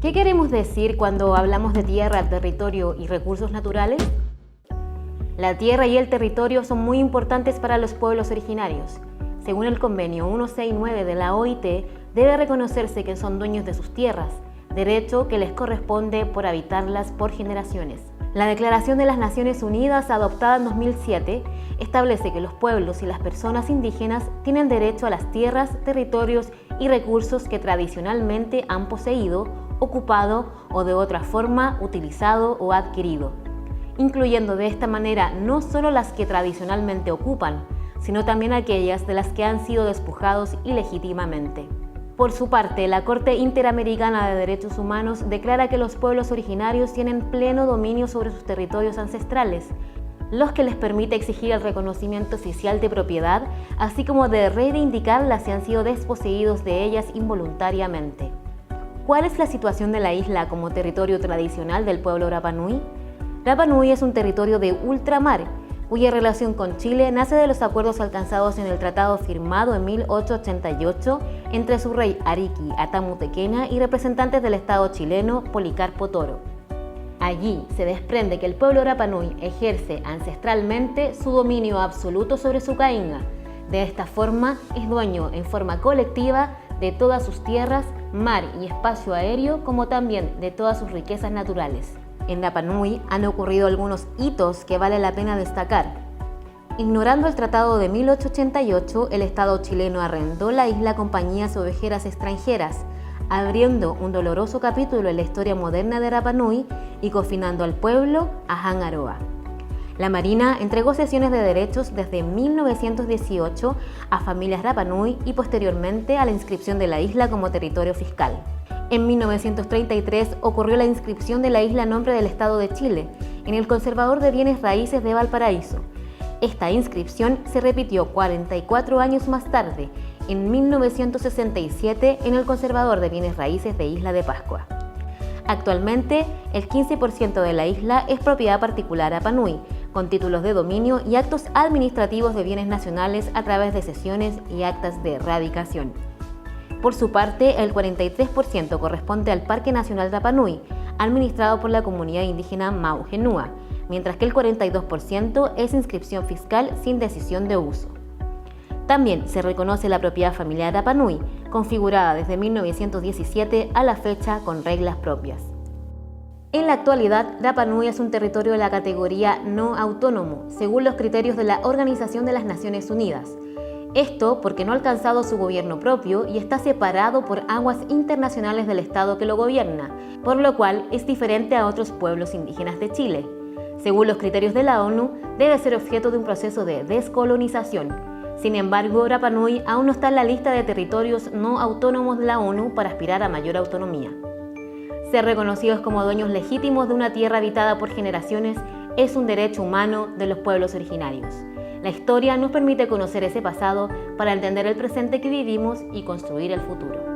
¿Qué queremos decir cuando hablamos de tierra, territorio y recursos naturales? La tierra y el territorio son muy importantes para los pueblos originarios. Según el convenio 169 de la OIT, debe reconocerse que son dueños de sus tierras, derecho que les corresponde por habitarlas por generaciones. La Declaración de las Naciones Unidas, adoptada en 2007, establece que los pueblos y las personas indígenas tienen derecho a las tierras, territorios y recursos que tradicionalmente han poseído, ocupado o de otra forma utilizado o adquirido, incluyendo de esta manera no solo las que tradicionalmente ocupan, sino también aquellas de las que han sido despojados ilegítimamente. Por su parte, la Corte Interamericana de Derechos Humanos declara que los pueblos originarios tienen pleno dominio sobre sus territorios ancestrales, los que les permite exigir el reconocimiento oficial de propiedad, así como de reivindicarlas si han sido desposeídos de ellas involuntariamente. ¿Cuál es la situación de la isla como territorio tradicional del pueblo Rapa Nui? Rapa Nui es un territorio de ultramar, cuya relación con Chile nace de los acuerdos alcanzados en el tratado firmado en 1888 entre su rey Ariqui Atamu Tequena y representantes del Estado chileno Policarpo Toro. Allí se desprende que el pueblo Rapa Nui ejerce ancestralmente su dominio absoluto sobre su cainga. De esta forma es dueño en forma colectiva de todas sus tierras, mar y espacio aéreo, como también de todas sus riquezas naturales. En Rapa Nui han ocurrido algunos hitos que vale la pena destacar. Ignorando el Tratado de 1888, el Estado chileno arrendó la isla a compañías ovejeras extranjeras, abriendo un doloroso capítulo en la historia moderna de Rapa Nui y confinando al pueblo a Han Aroa. La Marina entregó cesiones de derechos desde 1918 a familias Rapa Nui y posteriormente a la inscripción de la isla como territorio fiscal. En 1933 ocurrió la inscripción de la isla a nombre del Estado de Chile en el Conservador de Bienes Raíces de Valparaíso. Esta inscripción se repitió 44 años más tarde, en 1967, en el Conservador de Bienes Raíces de Isla de Pascua. Actualmente, el 15% de la isla es propiedad particular Rapa Nui, con títulos de dominio y actos administrativos de bienes nacionales a través de cesiones y actas de erradicación. Por su parte, el 43% corresponde al Parque Nacional Rapa Nui, administrado por la comunidad indígena Maugenúa, mientras que el 42% es inscripción fiscal sin decisión de uso. También se reconoce la propiedad familiar Rapa Nui, configurada desde 1917 a la fecha con reglas propias. En la actualidad, Rapa Nui es un territorio de la categoría no autónomo, según los criterios de la Organización de las Naciones Unidas. Esto porque no ha alcanzado su gobierno propio y está separado por aguas internacionales del Estado que lo gobierna, por lo cual es diferente a otros pueblos indígenas de Chile. Según los criterios de la ONU, debe ser objeto de un proceso de descolonización. Sin embargo, Rapa Nui aún no está en la lista de territorios no autónomos de la ONU para aspirar a mayor autonomía. Ser reconocidos como dueños legítimos de una tierra habitada por generaciones es un derecho humano de los pueblos originarios. La historia nos permite conocer ese pasado para entender el presente que vivimos y construir el futuro.